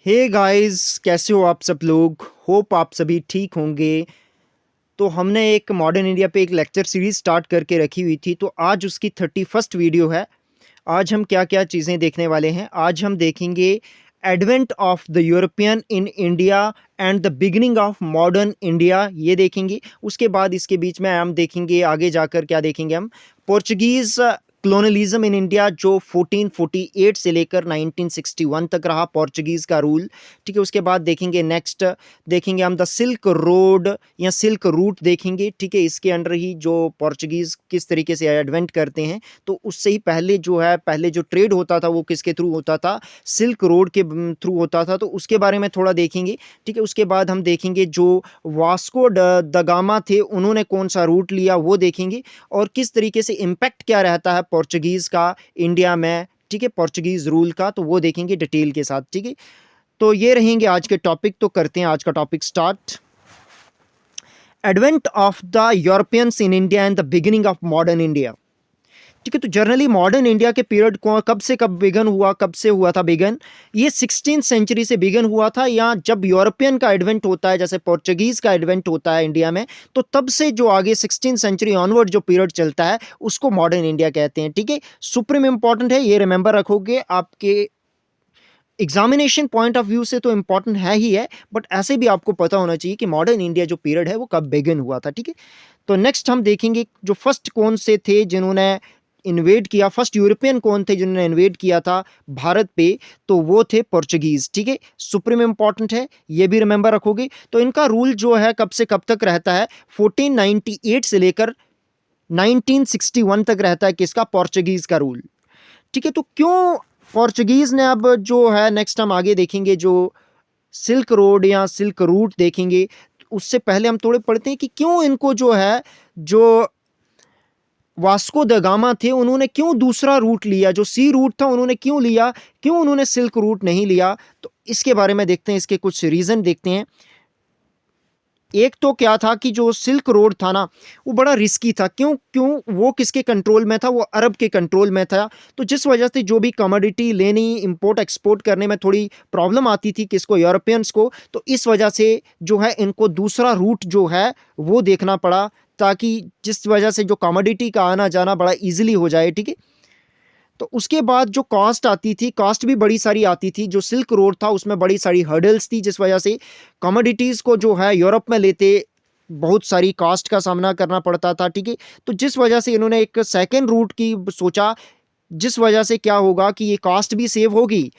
Hey guys, कैसे हो आप सब लोग। होप आप सभी ठीक होंगे। तो हमने एक मॉडर्न इंडिया पे एक लेक्चर सीरीज स्टार्ट करके रखी हुई थी, तो आज उसकी 31st वीडियो है। आज हम क्या क्या चीज़ें देखने वाले हैं। आज हम देखेंगे advent of the European in India and the beginning of modern India, ये देखेंगे। उसके बाद इसके बीच में हम देखेंगे आगे जाकर क्या देखेंगे हम, पोर्चुगीज़ कलोनलिज्म इन इंडिया जो 1448 से लेकर 1961 तक रहा पोर्चुगीज़ का रूल। ठीक है, उसके बाद देखेंगे नेक्स्ट, देखेंगे हम द सिल्क रोड या सिल्क रूट देखेंगे। ठीक है, इसके अंडर ही जो पोर्चुगीज़ किस तरीके से एडवेंट करते हैं, तो उससे ही पहले जो है, पहले जो ट्रेड होता था वो किसके थ्रू होता था, सिल्क रोड के थ्रू होता था। तो उसके बारे में थोड़ा देखेंगे। ठीक है, उसके बाद हम देखेंगे जो वास्को द गामा थे, उन्होंने कौन सा रूट लिया वो देखेंगे, और किस तरीके से इम्पैक्ट क्या रहता है पोर्चुगीज़ का इंडिया में। ठीक है, पोर्चुगीज़ रूल का, तो वो देखेंगे डिटेल के साथ। ठीक है, तो ये रहेंगे आज के टॉपिक। तो करते हैं आज का topic start. Advent of the Europeans in India and the beginning of modern India. ठीक है, तो जनरली मॉडर्न इंडिया के पीरियड को कब से कब बिगन हुआ, कब से हुआ था बिगन, ये 16th सेंचुरी से बिगन हुआ था। या जब यूरोपियन का एडवेंट होता है, जैसे पोर्चुगीज़ का एडवेंट होता है इंडिया में, तो तब से जो आगे 16th सेंचुरी ऑनवर्ड जो पीरियड चलता है उसको मॉडर्न इंडिया कहते हैं। ठीक है, सुप्रीम इंपॉर्टेंट है, ये रिमेंबर रखोगे। आपके एग्जामिनेशन पॉइंट ऑफ व्यू से तो इंपॉर्टेंट है ही है, बट ऐसे भी आपको पता होना चाहिए कि मॉडर्न इंडिया जो पीरियड है वो कब बिगिन हुआ था। ठीक है, तो नेक्स्ट हम देखेंगे जो फर्स्ट कौन से थे जिन्होंने इन्वेड किया, फर्स्ट यूरोपियन कौन थे जिन्होंने इन्वेड किया था भारत पे, तो वो थे पोर्चुगीज। ठीक है, सुप्रीम इंपॉर्टेंट है, ये भी रिमेंबर रखोगे। तो इनका रूल जो है कब से कब तक रहता है, 1498 से लेकर 1961 तक रहता है। किसका? पोर्चुगीज का रूल। ठीक है, तो क्यों पोर्चुगीज ने, अब जो है नेक्स्ट हम आगे देखेंगे जो सिल्क रोड या सिल्क रूट देखेंगे। उससे पहले हम थोड़े पढ़ते हैं कि क्यों इनको जो है, जो वास्को द गामा थे, उन्होंने क्यों दूसरा रूट लिया, जो सी रूट था उन्होंने क्यों लिया, क्यों उन्होंने सिल्क रूट नहीं लिया। तो इसके बारे में देखते हैं, इसके कुछ रीजन देखते हैं। एक तो क्या था कि जो सिल्क रोड था ना, वो बड़ा रिस्की था। क्यों क्यों वो किसके कंट्रोल में था? वो अरब के कंट्रोल में था। तो जिस वजह से जो भी कमोडिटी लेनी, इंपोर्ट एक्सपोर्ट करने में थोड़ी प्रॉब्लम आती थी किसको? यूरोपियंस को। तो इस वजह से जो है इनको दूसरा रूट जो है वो देखना पड़ा, ताकि जिस वजह से जो कमोडिटी का आना जाना बड़ा ईजिली हो जाए। ठीक है, तो उसके बाद जो कॉस्ट आती थी, कॉस्ट भी बड़ी सारी आती थी। जो सिल्क रोड था उसमें बड़ी सारी हर्डल्स थी, जिस वजह से कमोडिटीज़ को जो है यूरोप में लेते बहुत सारी कॉस्ट का सामना करना पड़ता था। ठीक है, तो जिस वजह से इन्होंने एक सेकेंड रूट की सोचा, जिस वजह से क्या होगा कि ये कॉस्ट भी सेव होगी।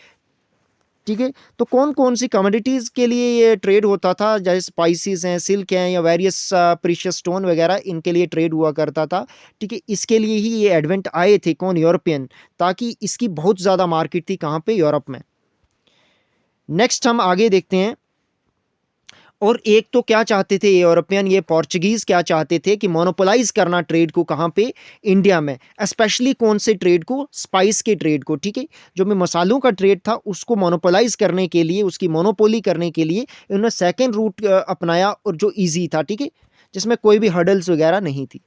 ठीक है, तो कौन कौन सी कमोडिटीज़ के लिए ये ट्रेड होता था, जैसे स्पाइसेस हैं, सिल्क हैं, या वेरियस प्रीशियस स्टोन वगैरह, इनके लिए ट्रेड हुआ करता था। ठीक है, इसके लिए ही ये एडवेंट आए थे, कौन? यूरोपियन, ताकि इसकी बहुत ज़्यादा मार्केट थी कहाँ पे? यूरोप में। नेक्स्ट हम आगे देखते हैं। और एक तो क्या चाहते थे यूरोपियन, ये पोर्चुगीज क्या चाहते थे कि मोनोपोलाइज करना ट्रेड को, कहाँ पे? इंडिया में। स्पेशली कौन से ट्रेड को? स्पाइस के ट्रेड को। ठीक है, जो में मसालों का ट्रेड था उसको मोनोपोलाइज करने के लिए, उसकी मोनोपोली करने के लिए इन्होंने सेकेंड रूट अपनाया, और जो ईजी था। ठीक है, जिसमें कोई भी हर्डल्स वगैरह नहीं थी।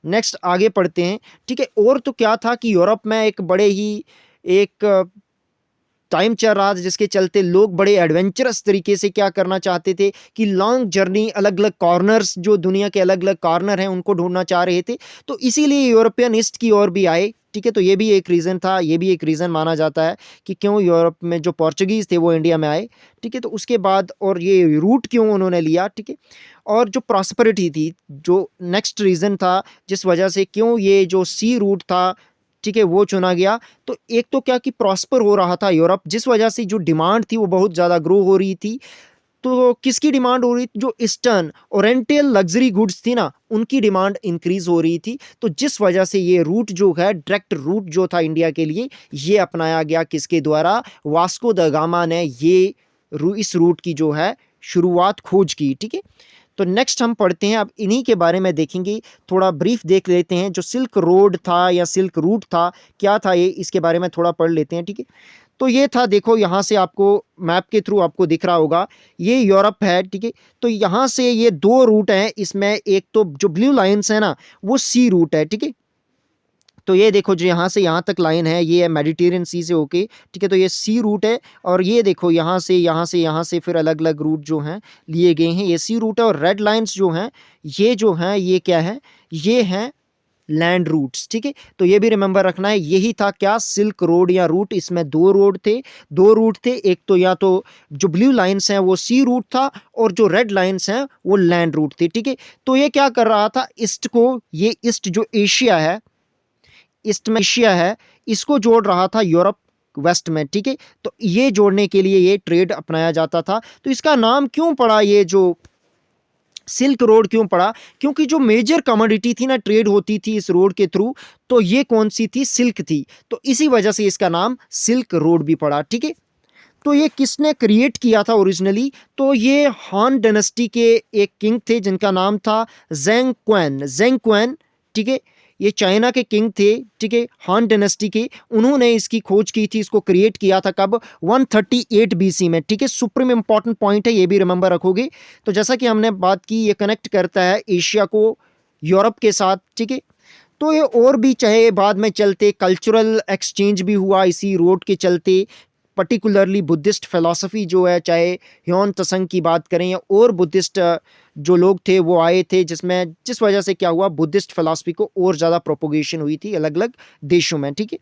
नेक्स्ट आगे पढ़ते हैं। ठीक है, और तो क्या था कि यूरोप में एक बड़े ही एक टाइम चल रहा था, जिसके चलते लोग बड़े एडवेंचरस तरीके से क्या करना चाहते थे कि लॉन्ग जर्नी, अलग अलग कॉर्नर्स, जो दुनिया के अलग अलग कॉर्नर हैं उनको ढूंढना चाह रहे थे। तो इसीलिए यूरोपियन ईस्ट की ओर भी आए। ठीक है, तो ये भी एक रीज़न था, ये भी एक रीज़न माना जाता है कि क्यों यूरोप में जो पोर्चुगीज़ थे वो इंडिया में आए। ठीक है, तो उसके बाद और ये रूट क्यों उन्होंने लिया। ठीक है, और जो प्रॉस्पेरिटी थी, जो नेक्स्ट रीज़न था जिस वजह से क्यों ये जो सी रूट था, ठीक है, वो चुना गया। तो एक तो क्या कि प्रॉस्पर हो रहा था यूरोप, जिस वजह से जो डिमांड थी वो बहुत ज़्यादा ग्रो हो रही थी। तो किसकी डिमांड हो रही थी? जो ईस्टर्न ओरिएंटल लग्जरी गुड्स थी ना, उनकी डिमांड इंक्रीज हो रही थी। तो जिस वजह से ये रूट जो है, डायरेक्ट रूट जो था इंडिया के लिए, ये अपनाया गया। किसके द्वारा? वास्को द गामा ने ये इस रूट की जो है शुरुआत, खोज की। ठीक है, तो नेक्स्ट हम पढ़ते हैं, अब इन्हीं के बारे में देखेंगे। थोड़ा ब्रीफ देख लेते हैं, जो सिल्क रोड था या सिल्क रूट था, क्या था ये, इसके बारे में थोड़ा पढ़ लेते हैं। ठीक है, तो ये था, देखो यहाँ से आपको मैप के थ्रू आपको दिख रहा होगा, ये यूरोप है। ठीक है, तो यहाँ से ये दो रूट हैं, इसमें एक तो जो ब्लू लाइन्स है ना, वो सी रूट है। ठीक है, तो ये देखो जो यहाँ से यहाँ तक लाइन है, ये है मेडिटेरियन सी से होके, ठीक है, तो ये सी रूट है। और ये देखो यहाँ से यहाँ से यहाँ से फिर अलग अलग रूट जो हैं लिए गए हैं, ये सी रूट है। और रेड लाइंस जो हैं ये जो हैं ये क्या है, ये हैं लैंड रूट्स, ठीक है। तो ये भी रिमेंबर रखना है, यही था क्या, सिल्क रोड या रूट। इसमें दो रूट थे, एक तो या तो जो ब्लू लाइंस हैं वो सी रूट था, और जो रेड लाइंस हैं वो लैंड रूट थे, ठीक है। तो ये क्या कर रहा था, ईस्ट को, ये ईस्ट जो एशिया है, ईस्ट में एशिया है, इसको जोड़ रहा था यूरोप वेस्ट में, ठीक है। तो ये जोड़ने के लिए ये ट्रेड अपनाया जाता था। तो इसका नाम क्यों पड़ा, ये जो सिल्क रोड क्यों पड़ा, क्योंकि जो मेजर कमोडिटी थी ना ट्रेड होती थी इस रोड के थ्रू, तो ये कौन सी थी, सिल्क थी। तो इसी वजह से इसका नाम सिल्क रोड भी पड़ा, ठीक है। तो ये किसने क्रिएट किया था ओरिजिनली, तो ये हान डायनेस्टी के एक किंग थे जिनका नाम था जेंग क्वेन, ठीक है। ये चाइना के किंग थे, ठीक है, हान डायनेस्टी के। उन्होंने इसकी खोज की थी, इसको क्रिएट किया था कब, 138 बीसी में, ठीक है। सुप्रीम इंपॉर्टेंट पॉइंट है, ये भी रिमेंबर रखोगे। तो जैसा कि हमने बात की, ये कनेक्ट करता है एशिया को यूरोप के साथ, ठीक है। तो ये और भी, चाहे बाद में चलते कल्चरल एक्सचेंज भी हुआ इसी रोड के चलते, पर्टिकुलरली बुद्धिस्ट फिलॉसफी जो है, चाहे ह्योन त्संग की बात करें या और बुद्धिस्ट जो लोग थे वो आए थे, जिस वजह से क्या हुआ, बुद्धिस्ट फिलॉसफी को और ज़्यादा प्रोपोगेशन हुई थी अलग अलग देशों में, ठीक है।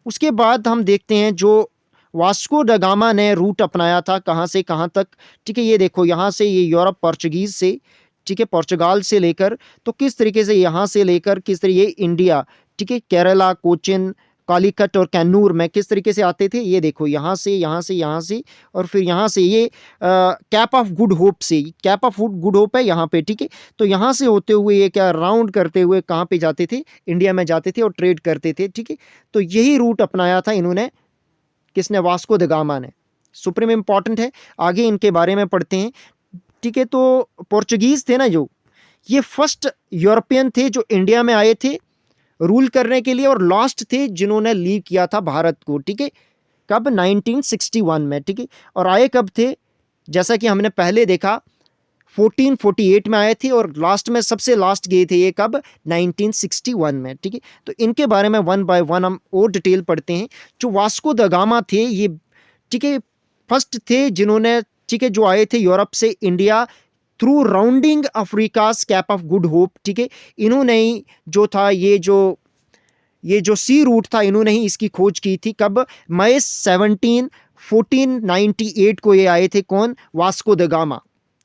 उसके बाद हम देखते हैं जो वास्को ड गामा ने रूट अपनाया था कहाँ से कहाँ तक, ठीक है। ये देखो यहाँ से, ये यूरोप पोर्चुगीज़ से, ठीक है, पोर्चुगाल से लेकर, तो किस तरीके से यहाँ से लेकर किस तरीके ये इंडिया, ठीक है, केरला, कोचिन, कालीकट और कैन्नूर में किस तरीके से आते थे, ये देखो यहाँ से यहाँ से यहाँ से, और फिर यहाँ से ये कैप ऑफ गुड होप से, कैप ऑफ गुड होप है यहाँ पे, ठीक है। तो यहाँ से होते हुए ये क्या, राउंड करते हुए कहाँ पे जाते थे, इंडिया में जाते थे और ट्रेड करते थे, ठीक है। तो यही रूट अपनाया था इन्होंने, किसने, वास्को द गामा ने। सुप्रीम इंपॉर्टेंट है, आगे इनके बारे में पढ़ते हैं, ठीक है। तो पोर्चुगीज़ थे ना जो, ये फर्स्ट यूरोपियन थे जो इंडिया में आए थे रूल करने के लिए, और लास्ट थे जिन्होंने लीव किया था भारत को, ठीक है, कब, 1961 में, ठीक है। और आए कब थे, जैसा कि हमने पहले देखा 1448 में आए थे, और लास्ट में सबसे लास्ट गए थे ये कब, 1961 में, ठीक है। तो इनके बारे में वन बाय वन हम और डिटेल पढ़ते हैं। जो वास्को द गामा थे ये, ठीक है, फर्स्ट थे जिन्होंने, ठीक है, जो आए थे यूरोप से India through rounding Africa's Cape of Good Hope, ठीक है। इन्होंने ही जो था, ये जो सी रूट था, इन्होंने ही इसकी खोज की थी कब, मई 1498 को ये आए थे, कौन, वास्को द गामा,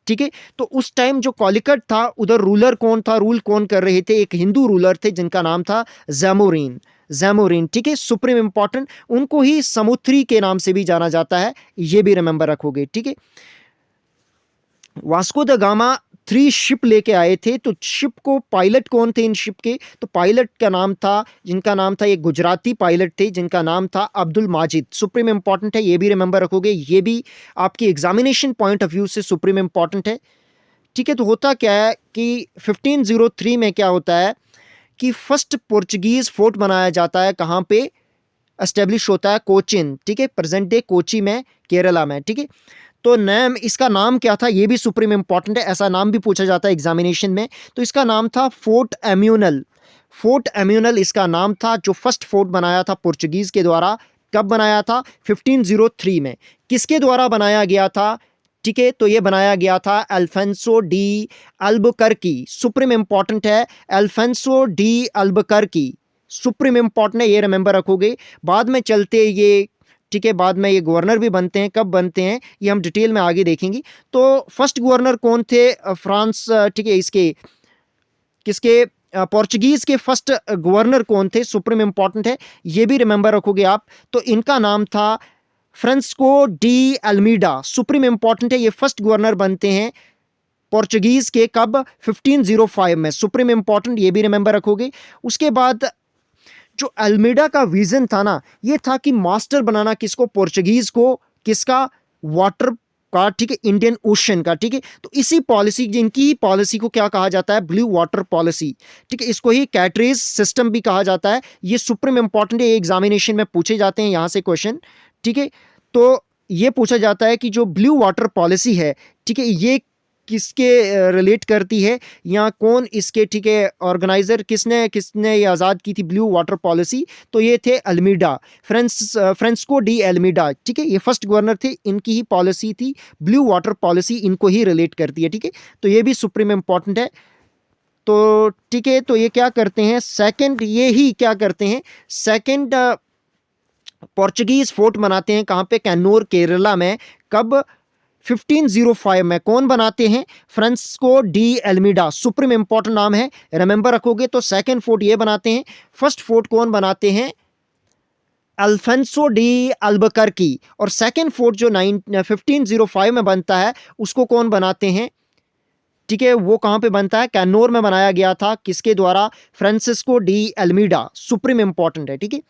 ठीक है। तो उस टाइम जो कॉलिकट था उधर रूलर कौन था, रूल कौन कर रहे थे, एक हिंदू रूलर थे जिनका नाम था जैमोरिन, ठीक है। सुप्रीम इंपॉर्टेंट, उनको ही समुद्री के नाम से भी जाना जाता है, ये भी रिमेंबर रखोगे, ठीक है। वास्को द गामा 3 शिप लेके आए थे, तो शिप को पायलट कौन थे इन शिप के, तो पायलट का नाम था, जिनका नाम था, ये गुजराती पायलट थे जिनका नाम था अब्दुल माजिद। सुप्रीम इंपॉर्टेंट है, ये भी रिमेंबर रखोगे, ये भी आपकी एग्जामिनेशन पॉइंट ऑफ व्यू से सुप्रीम इंपॉर्टेंट है, ठीक है। तो होता क्या है कि 1503 में क्या होता है कि फर्स्ट पोर्चुगीज़ फोर्ट बनाया जाता है, कहाँ पे एस्टेब्लिश होता है, कोचिन, ठीक है, प्रेजेंट डे कोची में, केरला में, ठीक है। तो नाम, इसका नाम क्या था, ये भी सुप्रीम इंपॉर्टेंट है, ऐसा नाम भी पूछा जाता है एग्जामिनेशन में। तो इसका नाम था फोर्ट एम्यूनल इसका नाम था, जो फर्स्ट फोर्ट बनाया था पोर्चुगीज़ के द्वारा। कब बनाया था, 1503 में। किसके द्वारा बनाया गया था, ठीक है, तो ये बनाया गया था अल्फोंसो डी अल्बुकर्की। सुप्रीम इंपॉर्टेंट है, अल्फोंसो डी अल्बुकर्की, सुप्रीम इंपॉर्टेंट है, ये रिमेंबर रखोगे। बाद में चलते ये, ठीक है, बाद में ये गवर्नर भी बनते हैं, कब बनते हैं ये हम डिटेल में आगे देखेंगे। तो फर्स्ट गवर्नर कौन थे, फ्रांस, ठीक है, इसके किसके, पोर्चुगीज़ के फर्स्ट गवर्नर कौन थे, सुप्रीम इंपॉर्टेंट है, ये भी रिमेंबर रखोगे आप। तो इनका नाम था Francisco de Almeida, supreme important है, ये फर्स्ट गवर्नर बनते हैं पोर्चुगीज़ के, कब, 1505 में, सुप्रीम इंपॉर्टेंट, ये भी रिमेंबर रखोगे। उसके बाद जो अल्मीडा का विजन था ना, ये था कि मास्टर बनाना किसको, पोर्चुगीज़ को, किसका, वाटर का, ठीक है, इंडियन ओशन का, ठीक है। तो इसी पॉलिसी, जिनकी ही पॉलिसी को क्या कहा जाता है, ब्लू वाटर पॉलिसी, ठीक है, इसको ही कैटरेज सिस्टम भी कहा जाता है। ये सुप्रीम इंपॉर्टेंट है, ये एग्जामिनेशन में पूछे जाते हैं यहाँ से क्वेश्चन, ठीक है। तो ये पूछा जाता है कि जो ब्लू वाटर पॉलिसी है, ठीक है, ये किसके रिलेट करती है, या कौन इसके, ठीक है, ऑर्गेनाइजर किसने किसने ये आज़ाद की थी ब्लू वाटर पॉलिसी? तो ये थे अल्मीडा, फ्रांसिस्को डी अल्मीडा, ठीक है, ये फर्स्ट गवर्नर थे, इनकी ही पॉलिसी थी ब्लू वाटर पॉलिसी, इनको ही रिलेट करती है, ठीक है। तो ये भी सुप्रीम इंपॉर्टेंट है। तो ठीक है, तो ये क्या करते हैं, सेकंड, ये ही क्या करते हैं, सेकंड पोर्चुगीज फोर्ट बनाते हैं, कहाँ पे, कैनूर केरला में, कब, 1505 में। कौन बनाते हैं, Francisco de Almeida, supreme important नाम है, रिमेंबर रखोगे। तो सेकंड फोर्ट ये बनाते हैं, फर्स्ट फोर्ट कौन बनाते हैं, अल्फेंसो डी अल्बकर्की, और सेकंड फोर्ट जो 1505 में बनता है उसको कौन बनाते हैं, ठीक है, वो कहाँ पे बनता है, कैनोर में बनाया गया था, किसके द्वारा, Francisco de Almeida, supreme important है, ठीक है।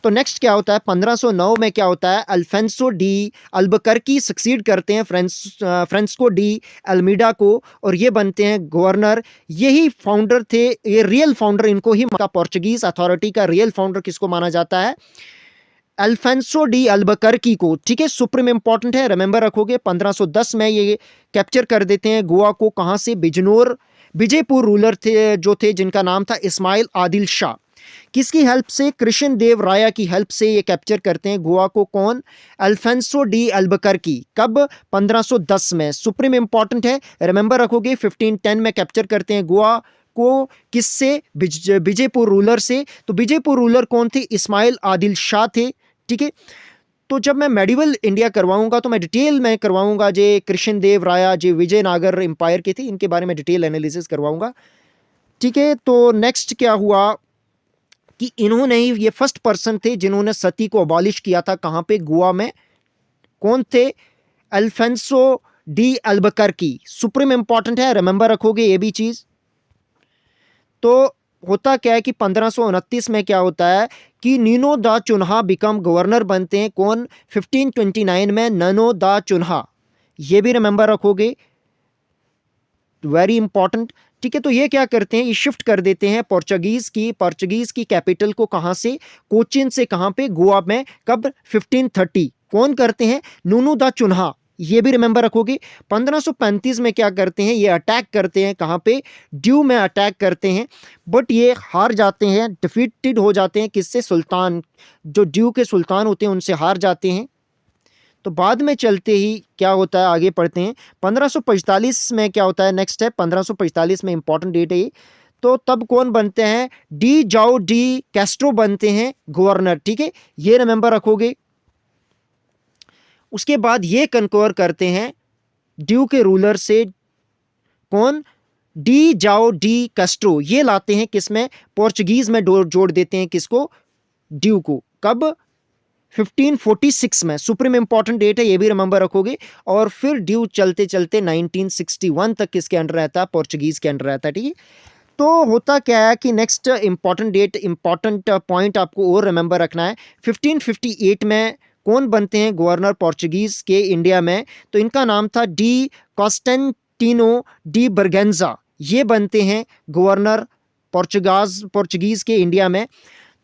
तो नेक्स्ट क्या होता है, 1509 में क्या होता है, अल्फेंसो डी अल्बकर्की सक्सीड करते हैं फ्रांसिस्को डी अल्मीडा को, और ये बनते हैं गवर्नर। यही फाउंडर थे, ये रियल फाउंडर, इनको ही पोर्चुगीज अथॉरिटी का रियल फाउंडर किसको माना जाता है, अल्फेंसो डी अल्बकर्की को, ठीक है, सुप्रीम इंपॉर्टेंट है, रिमेंबर रखोगे। 1510 में ये कैप्चर कर देते हैं गोवा को, कहाँ से, बिजनौर, विजयपुर रूलर थे जो थे, जिनका नाम था इस्माइल आदिल शाह, किसकी हेल्प से, कृष्ण देव राया की हेल्प से ये कैप्चर करते हैं गोवा को, कौन, अल्फेंसो डी अल्बकर्की, कब, 1510 में, सुप्रीम इंपॉर्टेंट है, रिमेंबर रखोगे। 1510 में कैप्चर करते हैं गोवा को, किससे, विजयपुर रूलर से। तो विजयपुर रूलर कौन थे, इस्माइल आदिल शाह थे, ठीक है। तो जब मैं मेडिवल इंडिया करवाऊंगा तो मैं डिटेल में करवाऊंगा, जे कृष्ण देव राया, जे विजयनगर एम्पायर के थे, इनके बारे में डिटेल एनालिसिस करवाऊंगा, ठीक है। तो नेक्स्ट क्या हुआ कि इन्होंने ही, ये फर्स्ट पर्सन थे जिन्होंने सती को अबॉलिश किया था, कहाँ पे, गोवा में, कौन थे, अल्फेंसो डी अल्बकर्की, सुप्रीम इंपॉर्टेंट है, रिमेंबर रखोगे ये भी चीज। तो होता क्या है कि 1529 में क्या होता है कि नीनो दा चुन्हा बिकम गवर्नर बनते हैं, कौन, 1529 में ननो दा चुन्हा, ये भी रिमेंबर रखोगे, वेरी इंपॉर्टेंट, ठीक है। तो ये क्या करते हैं, ये शिफ्ट कर देते हैं पोर्चुगीज की कैपिटल को, कहाँ से, कोचिन से, कहाँ पे, गोवा में, कब, 1530, कौन करते हैं, नूनू दा चुन्हा, ये भी रिमेंबर रखोगे। 1535 में क्या करते हैं, ये अटैक करते हैं, कहाँ पे, ड्यू में अटैक करते हैं, बट ये हार जाते हैं, डिफीटेड हो जाते हैं, किससे, सुल्तान, जो ड्यू के सुल्तान होते हैं उनसे हार जाते हैं। तो बाद में चलते ही क्या होता है, आगे पढ़ते हैं। 1545 में क्या होता है, नेक्स्ट है 1545 में, इंपॉर्टेंट डेट है ये। तो तब कौन बनते हैं, डी जाओ डी कैस्ट्रो बनते हैं गवर्नर, ठीक है, ये रिमेंबर रखोगे। उसके बाद ये कन्कोर करते हैं ड्यू के रूलर से, कौन, डी जाओ डी कैस्ट्रो, ये लाते हैं किसमें, पोर्चुगीज में जोड़ देते हैं, किसको, ड्यू को, कब, 1546 में, सुप्रीम इंपॉर्टेंट डेट है, ये भी रिमेंबर रखोगे। और फिर ड्यू चलते चलते 1961 तक किसके अंडर रहता है, पोर्चुगीज के अंडर रहता है, ठीक है। तो होता क्या है कि next important date, important point आपको और रिमेंबर रखना है, 1558 में कौन बनते हैं गवर्नर पोर्चुगीज के इंडिया में, तो इनका नाम था डी कॉन्स्टेंटिनो डी बर्गेंजा, ये बनते हैं गवर्नर पोर्चुगीज के इंडिया में।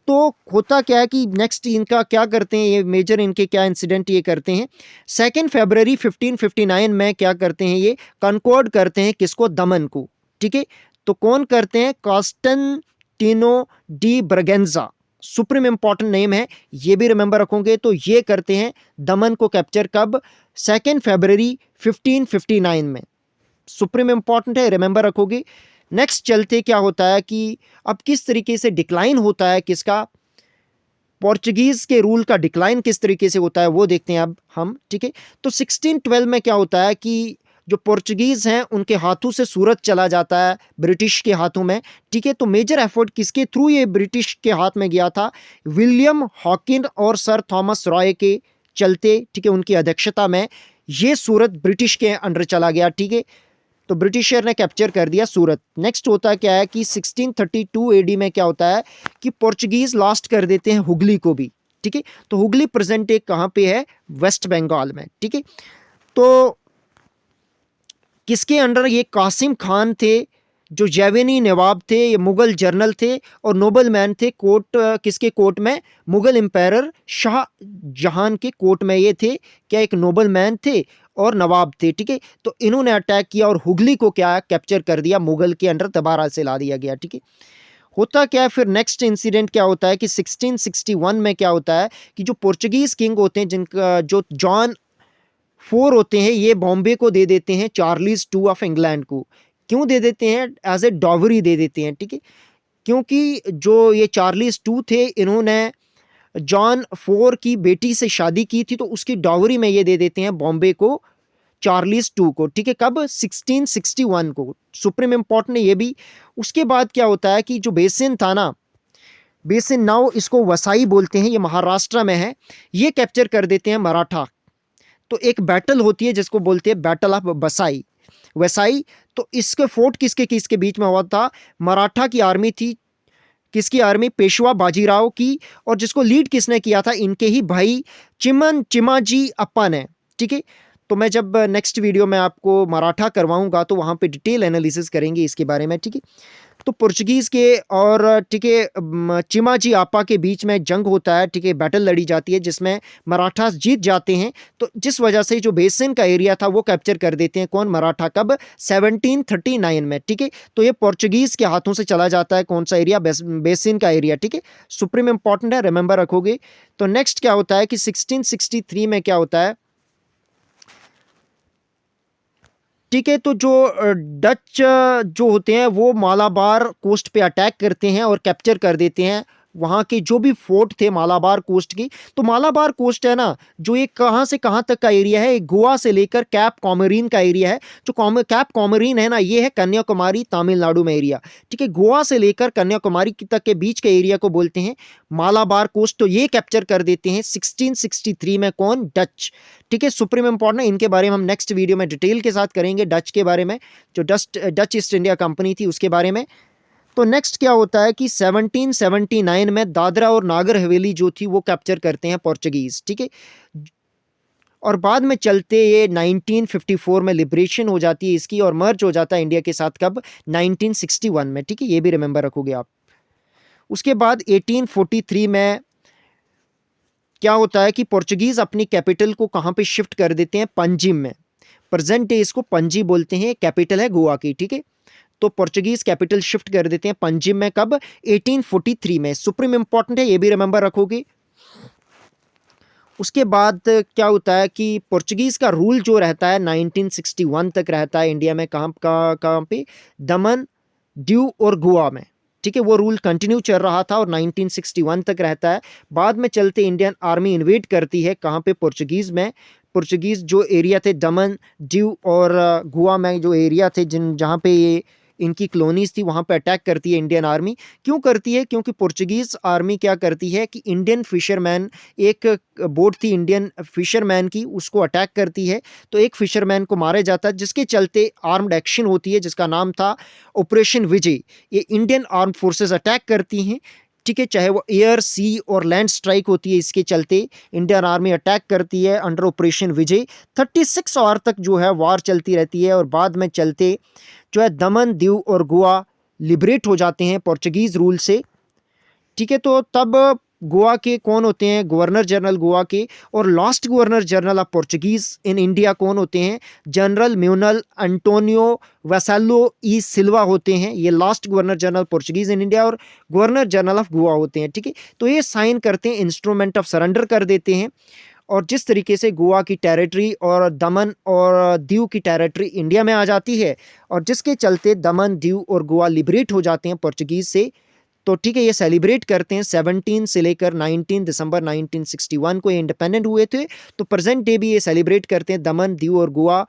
तो होता क्या है कि नेक्स्ट इनका क्या करते हैं, ये मेजर इनके क्या इंसिडेंट ये करते हैं, 2 फरवरी 1559 में क्या करते हैं, ये कॉन्कॉर्ड करते हैं, किसको, दमन को, ठीक है। तो कौन करते हैं, कॉन्स्टेंटिनो डी ब्रगेंजा, सुप्रीम इंपॉर्टेंट नेम है, ये भी रिमेंबर रखोगे। तो ये करते हैं दमन को कैप्चर, कब, 2 फरवरी 1559 में, सुप्रीम इंपॉर्टेंट है, रिमेंबर रखोगे। नेक्स्ट चलते क्या होता है कि अब किस तरीके से डिक्लाइन होता है, किसका, पोर्चुगीज के रूल का डिक्लाइन किस तरीके से होता है वो देखते हैं अब हम, ठीक है। तो 1612 में क्या होता है कि जो पोर्चुगीज हैं उनके हाथों से सूरत चला जाता है ब्रिटिश के हाथों में, ठीक है। तो मेजर एफर्ट किसके थ्रू ये ब्रिटिश के हाथ में गया था, विलियम हॉकिन और सर थॉमस रॉय के चलते, ठीक है, उनकी अध्यक्षता में ये सूरत ब्रिटिश के अंडर चला गया, ठीक है। तो ब्रिटिशर ने कैप्चर कर दिया सूरत। नेक्स्ट होता क्या है कि 1632 एडी में क्या होता है कि पोर्चुगीज लास्ट कर देते हैं हुगली को भी, ठीक है। तो हुगली प्रेजेंट एक कहाँ पे है, वेस्ट बंगाल में, ठीक है। तो किसके अंडर, ये कासिम खान थे जो जैवेनी नवाब थे, ये मुगल जर्नल थे और नोबल मैन थे, कोर्ट किसके कोर्ट में, मुगल एम्पायर शाह जहां के कोर्ट में ये थे, क्या एक नोबल मैन थे और नवाब थे, ठीक है। तो इन्होंने अटैक किया और हुगली को क्या कैप्चर कर दिया, मुगल के अंडर दोबारा से ला दिया गया, ठीक है। होता क्या है फिर, नेक्स्ट इंसिडेंट क्या होता है कि 1661 में क्या होता है कि जो पोर्चुगीज किंग होते हैं, जिनका जो जॉन फोर होते हैं, ये बॉम्बे को दे देते हैं चार्ल्स टू ऑफ इंग्लैंड को। क्यों दे देते हैं? एज ए डॉवरी दे देते हैं, ठीक है। क्योंकि जो ये चार्ल्स टू थे, इन्होंने जॉन फोर की बेटी से शादी की थी, तो उसकी डॉवरी में ये दे देते हैं बॉम्बे को चार्ल्स टू को, ठीक है। कब? 1661 को। सुप्रीम इंपॉर्टेंट है ये भी। उसके बाद क्या होता है कि जो बेसिन था ना, बेसिन नाउ इसको वसाई बोलते हैं, ये महाराष्ट्र में है, ये कैप्चर कर देते हैं मराठा। तो एक बैटल होती है जिसको बोलते हैं बैटल ऑफ बसाई, वसाई। तो इसके फोर्ट किसके किसके बीच में हुआ था? मराठा की आर्मी थी, किसकी आर्मी? पेशवा बाजीराव की। और जिसको लीड किसने किया था? इनके ही भाई चिमाजी अप्पा ने, ठीक है। तो मैं जब नेक्स्ट वीडियो में आपको मराठा करवाऊंगा तो वहां पे डिटेल एनालिसिस करेंगे इसके बारे में, ठीक है। तो पुर्तगीज के और, ठीक है, चिमाजी आपा के बीच में जंग होता है, ठीक है, बैटल लड़ी जाती है जिसमें मराठा जीत जाते हैं। तो जिस वजह से जो बेसिन का एरिया था वो कैप्चर कर देते हैं कौन? मराठा। कब? 1739 में, ठीक है। तो ये पोर्चुगीज के हाथों से चला जाता है कौन सा एरिया? बेसिन का एरिया, ठीक है। सुप्रीम इंपॉर्टेंट है, रिमेंबर रखोगे। तो नेक्स्ट क्या होता है कि 1663 में क्या होता है, ठीक है। तो जो डच जो होते हैं वो मालाबार कोस्ट पे अटैक करते हैं और कैप्चर कर देते हैं वहाँ के जो भी फोर्ट थे मालाबार कोस्ट की। तो मालाबार कोस्ट है ना, जो ये कहाँ से कहाँ तक का एरिया है, गोवा से लेकर कैप कॉमरीन का एरिया है। जो कैप कॉमरीन है ना, ये है कन्याकुमारी तमिलनाडु में एरिया, ठीक है। गोवा से लेकर कन्याकुमारी तक के बीच के एरिया को बोलते हैं मालाबार कोस्ट। तो ये कैप्चर कर देते हैं 1663 में कौन? डच, ठीक है। सुप्रीम इंपॉर्टेंट है, इनके बारे में हम नेक्स्ट वीडियो में डिटेल के साथ करेंगे, डच के बारे में, जो डच ईस्ट इंडिया कंपनी थी उसके बारे में। तो नेक्स्ट क्या होता है कि 1779 में दादरा और नागर हवेली जो थी वो कैप्चर करते हैं पोर्चुगीज, ठीक है। और बाद में चलते ये 1954 में लिबरेशन हो जाती है इसकी और मर्ज हो जाता है इंडिया के साथ। कब? 1961 में, ठीक है। ये भी रिमेंबर रखोगे आप। उसके बाद 1843 में क्या होता है कि पोर्चुगीज अपनी कैपिटल को कहां पे शिफ्ट कर देते हैं? पंजिम में। प्रेजेंट डे इसको पणजी बोलते हैं, कैपिटल है गोवा की, ठीक है। तो पोर्चुगीज कैपिटल शिफ्ट कर देते हैं पंजिम में। कब? 1843 में। सुप्रीम इंपॉर्टेंट है, ये भी रिमेंबर रखोगे। उसके बाद क्या होता है कि पोर्चुगीज का रूल जो रहता है 1961 तक रहता है इंडिया में। कहाँ पे? दमन, दीव और गोवा में, ठीक है। वो रूल कंटिन्यू चल रहा था और 1961 तक रहता है। बाद में चलते इंडियन आर्मी इन्वेड करती है कहाँ पे? पोर्चुगीज में। पोर्चुगीज जो एरिया थे दमन, दीव और गोवा में जो एरिया थे जहाँ पे ये इनकी कॉलोनीज थी, वहाँ पे अटैक करती है इंडियन आर्मी। क्यों करती है? क्योंकि पोर्चुगीज आर्मी क्या करती है कि इंडियन फिशरमैन, एक बोट थी इंडियन फिशरमैन की, उसको अटैक करती है। तो एक फिशरमैन को मारा जाता है, जिसके चलते आर्म्ड एक्शन होती है जिसका नाम था ऑपरेशन विजय। ये इंडियन आर्म फोर्सेस अटैक करती हैं, ठीक है। चाहे वो एयर, सी और लैंड स्ट्राइक होती है, इसके चलते इंडियन आर्मी अटैक करती है अंडर ऑपरेशन विजय। 36 आवर तक जो है वार चलती रहती है और बाद में चलते जो है दमन, दीव और गोवा लिबरेट हो जाते हैं पोर्चुगीज रूल से, ठीक है। तो तब गोवा के कौन होते हैं? गवर्नर जनरल गोवा के। और last governor general of Portuguese in India कौन होते हैं? जनरल म्यूनल एंटोनियो वैसालो ई सिल्वा होते हैं। ये last governor general Portuguese in India और गवर्नर जनरल ऑफ गोवा होते हैं, ठीक है। तो ये साइन करते हैं, इंस्ट्रूमेंट ऑफ सरेंडर कर देते हैं। और जिस तरीके से गोवा की टेरिटरी और दमन और दीव की टेरिटरी इंडिया में आ जाती है और जिसके चलते दमन, दीव और गोवा लिबरेट हो जाते हैं पोर्चुगीज से, तो ठीक है, ये सेलिब्रेट करते हैं 17 से लेकर 19 दिसंबर 1961 को ये इंडिपेंडेंट हुए थे। तो प्रेजेंट डे भी ये सेलिब्रेट करते हैं, दमन, दीव और गोवा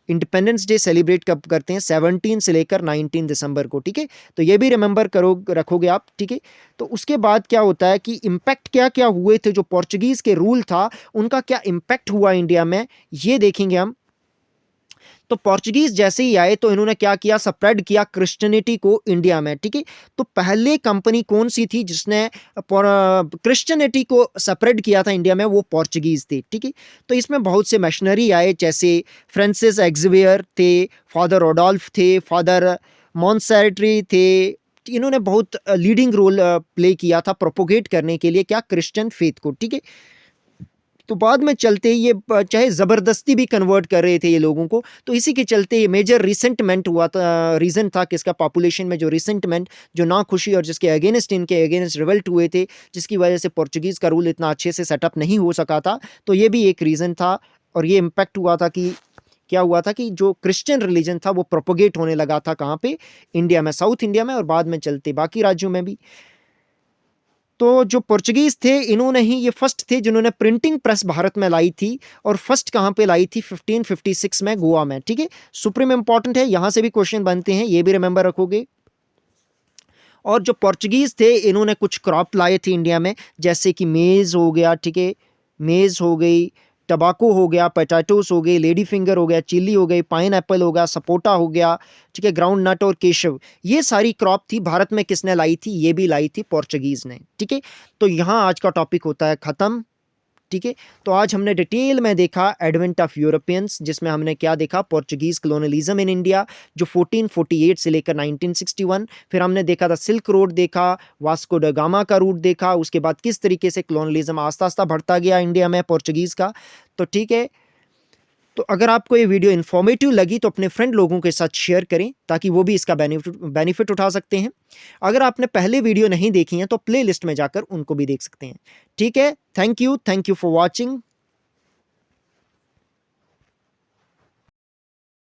इंडिपेंडेंस डे सेलिब्रेट कब करते हैं? 17 से लेकर 19 दिसंबर को, ठीक है। तो ये भी रिमेंबर करो, रखोगे आप, ठीक है। तो उसके बाद क्या होता है कि इम्पैक्ट क्या क्या हुए थे, जो पोर्चुगीज के रूल था उनका क्या इम्पैक्ट हुआ इंडिया में, ये देखेंगे हम। तो पोर्चुगीज जैसे ही आए तो इन्होंने क्या किया? स्प्रेड किया क्रिश्चियनिटी को इंडिया में, ठीक है। तो पहले कंपनी कौन सी थी जिसने क्रिश्चियनिटी को स्प्रेड किया था इंडिया में? वो पोर्चुगीज थे, ठीक है। तो इसमें बहुत से मिशनरी आए, जैसे फ्रांसिस एक्सवेयर थे, फादर रोडोल्फ थे, फादर मॉन्सेरेटरी थे। इन्होंने बहुत लीडिंग रोल प्ले किया था प्रोपोगेट करने के लिए क्या? क्रिश्चियन फेथ को, ठीक है। तो बाद में चलते ये चाहे ज़बरदस्ती भी कन्वर्ट कर रहे थे ये लोगों को, तो इसी के चलते ये मेजर रिसेंटमेंट हुआ था, रीज़न था कि इसका पॉपुलेशन में जो रिसेंटमेंट, जो नाखुशी और जिसके अगेंस्ट इनके अगेंस्ट रिवल्ट हुए थे, जिसकी वजह से पोर्चुगीज़ का रूल इतना अच्छे से सेटअप नहीं हो सका था। तो ये भी एक रीज़न था और ये इम्पैक्ट हुआ था कि क्या हुआ था कि जो क्रिश्चियन रिलीजन था वो प्रोपोगेट होने लगा था कहाँ पे, इंडिया में, साउथ इंडिया में और बाद में चलते बाकी राज्यों में भी। तो जो पोर्चुगीज़ थे इन्होंने ही ये फर्स्ट थे जिन्होंने प्रिंटिंग प्रेस भारत में लाई थी और फर्स्ट कहाँ पे लाई थी 1556 में गोवा में, ठीक है। सुप्रीम इंपॉर्टेंट है, यहाँ से भी क्वेश्चन बनते हैं, ये भी रिमेंबर रखोगे। और जो पोर्चुगीज़ थे इन्होंने कुछ क्रॉप लाए थे इंडिया में, जैसे कि मेज़ हो गया, ठीक है, मेज़ हो गई, टबाको हो गया, पोटैटोस हो गए, लेडी फिंगर हो गया, चिल्ली हो गई, पाइन एप्पल हो गया, सपोटा हो गया, ठीक है, ग्राउंड नट और केशव, ये सारी क्रॉप थी। भारत में किसने लाई थी? ये भी लाई थी पोर्चुगीज़ ने, ठीक है। तो यहाँ आज का टॉपिक होता है ख़त्म, ठीक है। तो आज हमने डिटेल में देखा एडवेंट ऑफ यूरोपियंस, जिसमें हमने क्या देखा, पोर्चुगीज कलोनलिज्म इन इंडिया जो 1448 से लेकर 1961। फिर हमने देखा था सिल्क रोड देखा, वास्को ड गामा का रूट देखा, उसके बाद किस तरीके से कलोनलिज्म आस्ता आस्ता बढ़ता गया इंडिया में पोर्चुगीज़ का। तो ठीक है, तो अगर आपको ये वीडियो इन्फॉर्मेटिव लगी तो अपने फ्रेंड लोगों के साथ शेयर करें ताकि वो भी इसका बेनिफिट उठा सकते हैं। अगर आपने पहले वीडियो नहीं देखी हैं तो प्लेलिस्ट में जाकर उनको भी देख सकते हैं। ठीक है, थैंक यू फॉर वॉचिंग।